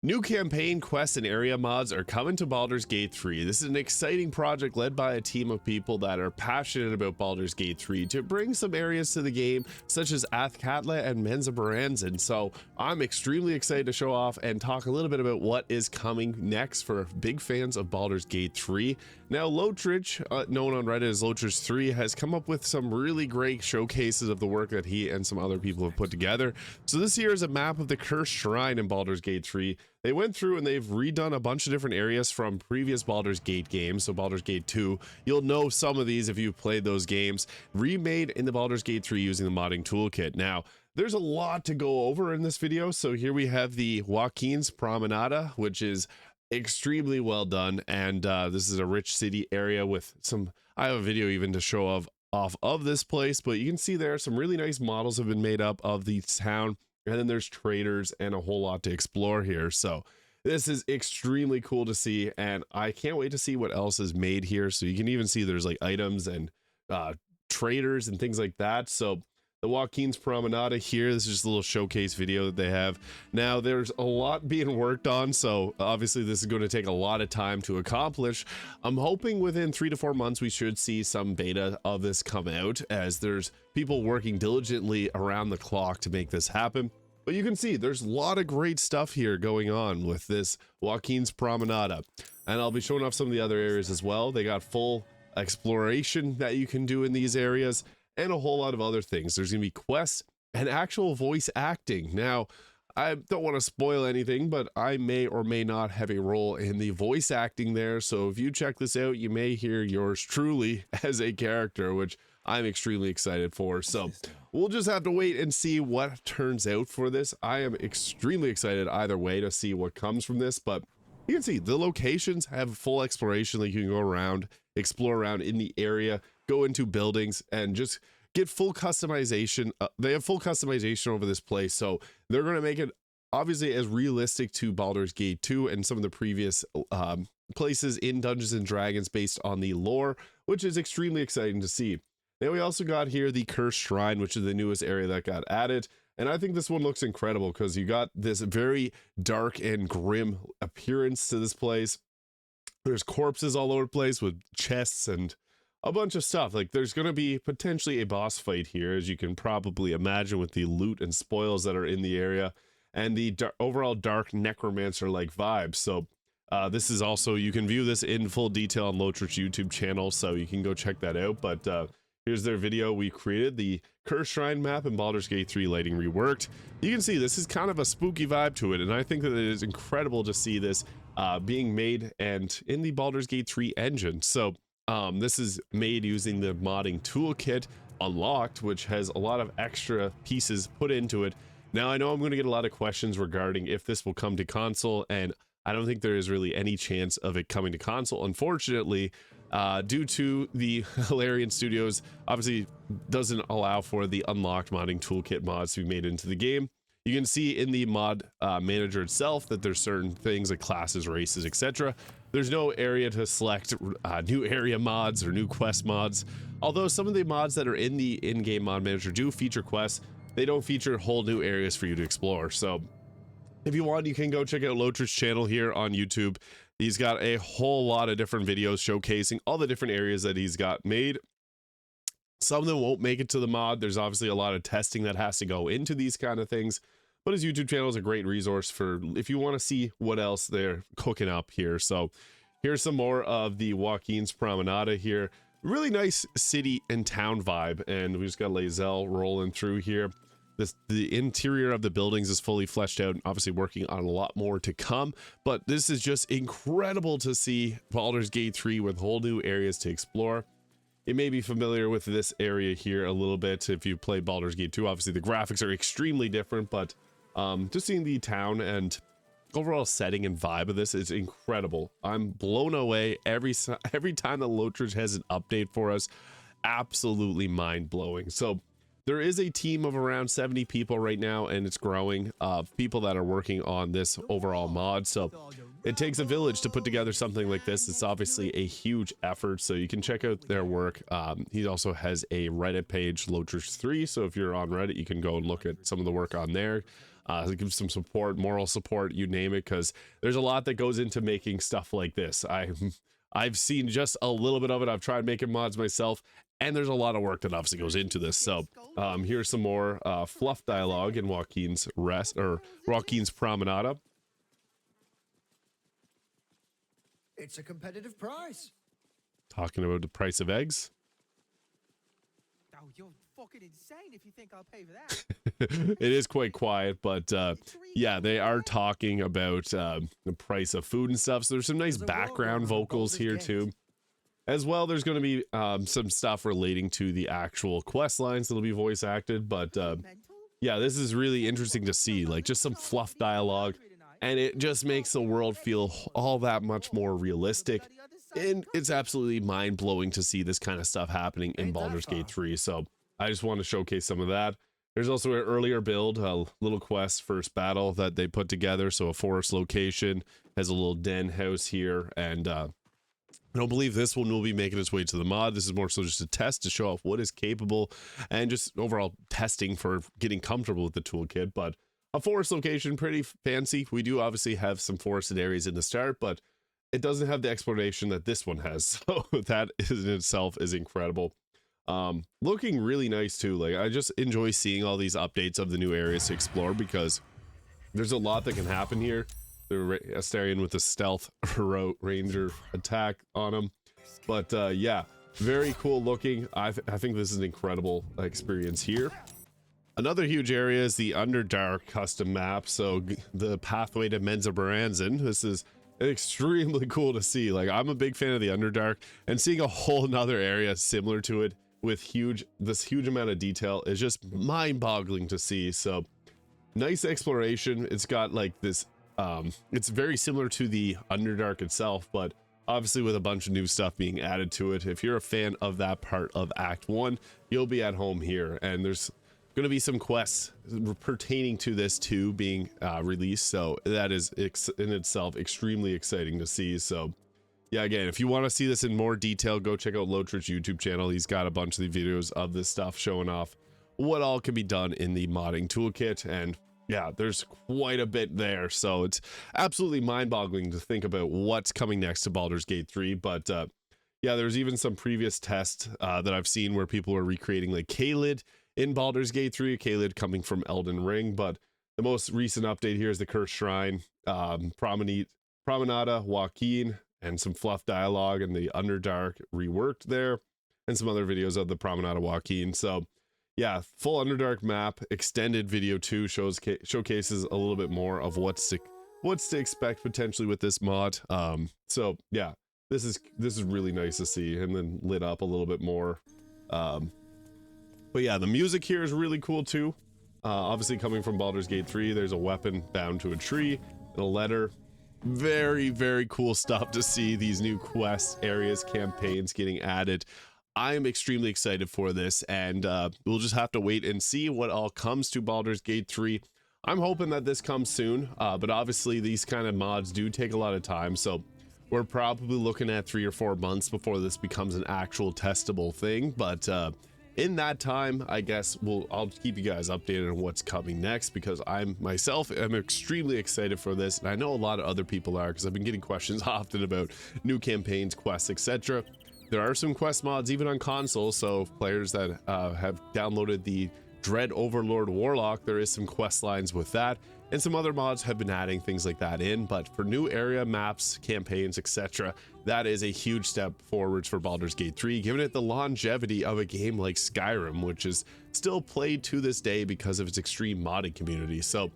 New campaign, quests, and area mods are coming to Baldur's Gate 3. This is an exciting project led by a team of people that are passionate about Baldur's Gate 3 to bring some areas to the game, such as Athkatla and Menzoberranzan. So I'm extremely excited to show off and talk a little bit about what is coming next for big fans of Baldur's Gate 3. Now, Lotrich, known on Reddit as Lotrich3, has come up with some really great showcases of the work that he and some other people have put together. So this here is a map of the Cursed Shrine in Baldur's Gate 3. They went through and they've redone a bunch of different areas from previous Baldur's Gate games. So Baldur's Gate 2, you'll know some of these if you've played those games, remade in the Baldur's Gate 3 using the modding toolkit. Now, there's a lot to go over in this video. So here we have the Waukeen's Promenade, which is extremely well done. And this is a rich city area with some, I have a video even to show off of this place, but you can see there some really nice models have been made up of the town. And then there's traders and a whole lot to explore here. So this is extremely cool to see. And I can't wait to see what else is made here. So you can even see there's like items and traders and things like that. So the Waukeen's Promenade here, this is just a little showcase video that they have. Now there's a lot being worked on, so obviously this is going to take a lot of time to accomplish. I'm hoping within 3 to 4 months we should see some beta of this come out, as there's people working diligently around the clock to make this happen. But you can see there's a lot of great stuff here going on with this Waukeen's Promenade, and I'll be showing off some of the other areas as well. They got full exploration that you can do in these areas, and a whole lot of other things. There's gonna be quests and actual voice acting. Now, I don't want to spoil anything, but I may or may not have a role in the voice acting there. So if you check this out, you may hear yours truly as a character, which I'm extremely excited for. So we'll just have to wait and see what turns out for this. I am extremely excited either way to see what comes from this, but you can see the locations have full exploration. Like you can go around, explore around in the area, go into buildings and just get full customization. They have full customization over this place, so they're going to make it obviously as realistic to Baldur's Gate 2 and some of the previous places in Dungeons and Dragons based on the lore, which is extremely exciting to see. Now we also got here the Cursed Shrine, which is the newest area that got added, and I think this one looks incredible because you got this very dark and grim appearance to this place. There's corpses all over the place with chests and a bunch of stuff. Like there's going to be potentially a boss fight here, as you can probably imagine, with the loot and spoils that are in the area and the overall dark necromancer like vibes. So this is also, you can view this in full detail on Lotrich's YouTube channel, so you can go check that out. But here's their video. We created the Cursed Shrine map in Baldur's Gate 3 lighting reworked. You can see this is kind of a spooky vibe to it, and I think that it is incredible to see this being made and in the Baldur's Gate 3 engine. So this is made using the modding toolkit unlocked, which has a lot of extra pieces put into it. Now I know I'm going to get a lot of questions regarding if this will come to console, and I don't think there is really any chance of it coming to console, unfortunately, due to the Hilarion Studios obviously doesn't allow for the unlocked modding toolkit mods to be made into the game. You can see in the mod manager itself that there's certain things like classes, races, etc. There's no area to select new area mods or new quest mods. Although some of the mods that are in the in-game mod manager do feature quests, they don't feature whole new areas for you to explore. So if you want, you can go check out Lotrich's channel here on YouTube. He's got a whole lot of different videos showcasing all the different areas that he's got made. Some of them won't make it to the mod. There's obviously a lot of testing that has to go into these kind of things, but his YouTube channel is a great resource for if you want to see what else they're cooking up here. So here's some more of the Waukeen's Promenade here. Really nice city and town vibe, and we just got Lae'zel rolling through here. The interior of the buildings is fully fleshed out, and obviously working on a lot more to come, but this is just incredible to see Baldur's Gate 3 with whole new areas to explore. You may be familiar with this area here a little bit if you played Baldur's Gate 2. Obviously the graphics are extremely different, but just seeing the town and overall setting and vibe of this is incredible. I'm blown away every time that Lotrich has an update for us. Absolutely mind-blowing. So there is a team of around 70 people right now, and it's growing, of people that are working on this overall mod. So it takes a village to put together something like this. It's obviously a huge effort, so you can check out their work. He also has a Reddit page, Lotrich3, so if you're on Reddit, you can go and look at some of the work on there. give some support, moral support, you name it, because there's a lot that goes into making stuff like this. I've seen just a little bit of it. I've tried making mods myself, and there's a lot of work that obviously goes into this. So here's some more fluff dialogue in Waukeen's Promenade. It's a competitive price. Talking about the price of eggs. Oh, you're fucking insane if you think I'll pay for that. It is quite quiet, but yeah, they are talking about the price of food and stuff. So there's some nice background vocals here too. As well, there's going to be some stuff relating to the actual quest lines that'll be voice acted. But yeah, this is really interesting to see, like just some fluff dialogue, and it just makes the world feel all that much more realistic. And it's absolutely mind-blowing to see this kind of stuff happening in Baldur's Gate 3. So I just want to showcase some of that. There's also an earlier build, a little quest first battle that they put together. So a forest location, has a little den house here, and I don't believe this one will be making its way to the mod. This is more so just a test to show off what is capable and just overall testing for getting comfortable with the toolkit. But a forest location, pretty fancy. We do obviously have some forested areas in the start, but it doesn't have the exploration that this one has. So that is in itself is incredible. Looking really nice too. Like, I just enjoy seeing all these updates of the new areas to explore, because there's a lot that can happen here. The Astarion with the stealth ranger attack on him, but yeah, very cool looking. I think this is an incredible experience here. Another huge area is the Underdark custom map. So the pathway to Menzoberranzan. This is extremely cool to see. Like, I'm a big fan of the Underdark, and seeing a whole nother area similar to it with this huge amount of detail is just mind-boggling to see. So nice exploration. It's got like this it's very similar to the Underdark itself, but obviously with a bunch of new stuff being added to it. If you're a fan of that part of Act 1, you'll be at home here. And there's going to be some quests pertaining to this too being released, so that is in itself extremely exciting to see. So yeah, again, if you want to see this in more detail, go check out Lotrich's YouTube channel. He's got a bunch of the videos of this stuff showing off what all can be done in the modding toolkit. And yeah, there's quite a bit there, so it's absolutely mind-boggling to think about what's coming next to Baldur's Gate 3. But yeah, there's even some previous tests that I've seen where people are recreating like Caelid in Baldur's Gate 3, Caelid coming from Elden Ring. But the most recent update here is the Cursed Shrine, Promenade, Waukeen, and some fluff dialogue, and the Underdark reworked there, and some other videos of the Promenade Waukeen. So yeah, full Underdark map, extended video too, showcases a little bit more of what's to expect potentially with this mod. So yeah, this is really nice to see, and then lit up a little bit more. But yeah, the music here is really cool too. Obviously coming from Baldur's Gate 3, there's a weapon bound to a tree and a letter. Very, very cool stuff to see these new quests, areas, campaigns getting added. I'm extremely excited for this, and we'll just have to wait and see what all comes to Baldur's Gate 3. I'm hoping that this comes soon, but obviously these kind of mods do take a lot of time, so we're probably looking at 3 or 4 months before this becomes an actual testable thing. But in that time, I guess I'll keep you guys updated on what's coming next, because I'm extremely excited for this, and I know a lot of other people are, because I've been getting questions often about new campaigns, quests, etc. There are some quest mods even on console, so players that have downloaded the Dread Overlord Warlock, there is some quest lines with that, and some other mods have been adding things like that in. But for new area maps, campaigns, etc., that is a huge step forwards for Baldur's Gate 3, giving it the longevity of a game like Skyrim, which is still played to this day because of its extreme modding community. So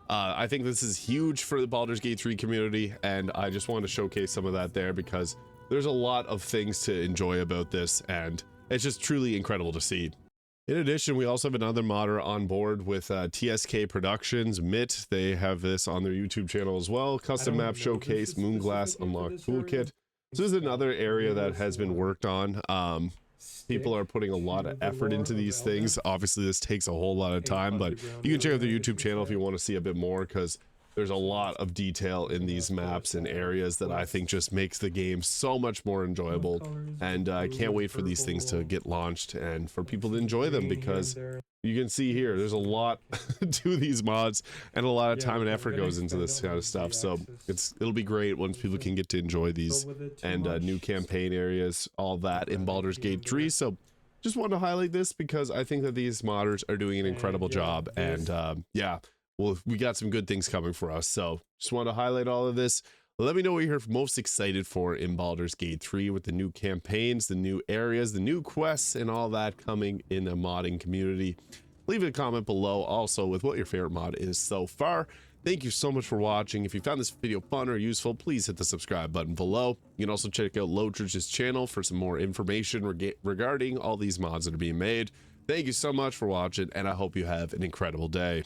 I think this is huge for the Baldur's Gate 3 community, and I just wanted to showcase some of that there, because there's a lot of things to enjoy about this, and it's just truly incredible to see. In addition, we also have another modder on board with TSK Productions, MIT. They have this on their YouTube channel as well. Custom map showcase, Moonglass Unlocked Toolkit. So this is another area that has been worked on. People are putting a lot of effort into these things. Obviously, this takes a whole lot of time, but you can check out their YouTube channel if you want to see a bit more, because There's a lot of detail in these maps and areas that I think just makes the game so much more enjoyable. And I can't wait for these things to get launched and for people to enjoy them, because you can see here, there's a lot to these mods and a lot of time and effort goes into this kind of stuff. So it'll be great once people can get to enjoy these and new campaign areas, all that in Baldur's Gate 3. So just wanted to highlight this because I think that these modders are doing an incredible job. And yeah, well, we got some good things coming for us. So just wanted to highlight all of this. Let me know what you're most excited for in Baldur's Gate 3 with the new campaigns, the new areas, the new quests, and all that coming in the modding community. Leave a comment below also with what your favorite mod is so far. Thank you so much for watching. If you found this video fun or useful, please hit the subscribe button below. You can also check out Lotrich's channel for some more information regarding all these mods that are being made. Thank you so much for watching, and I hope you have an incredible day.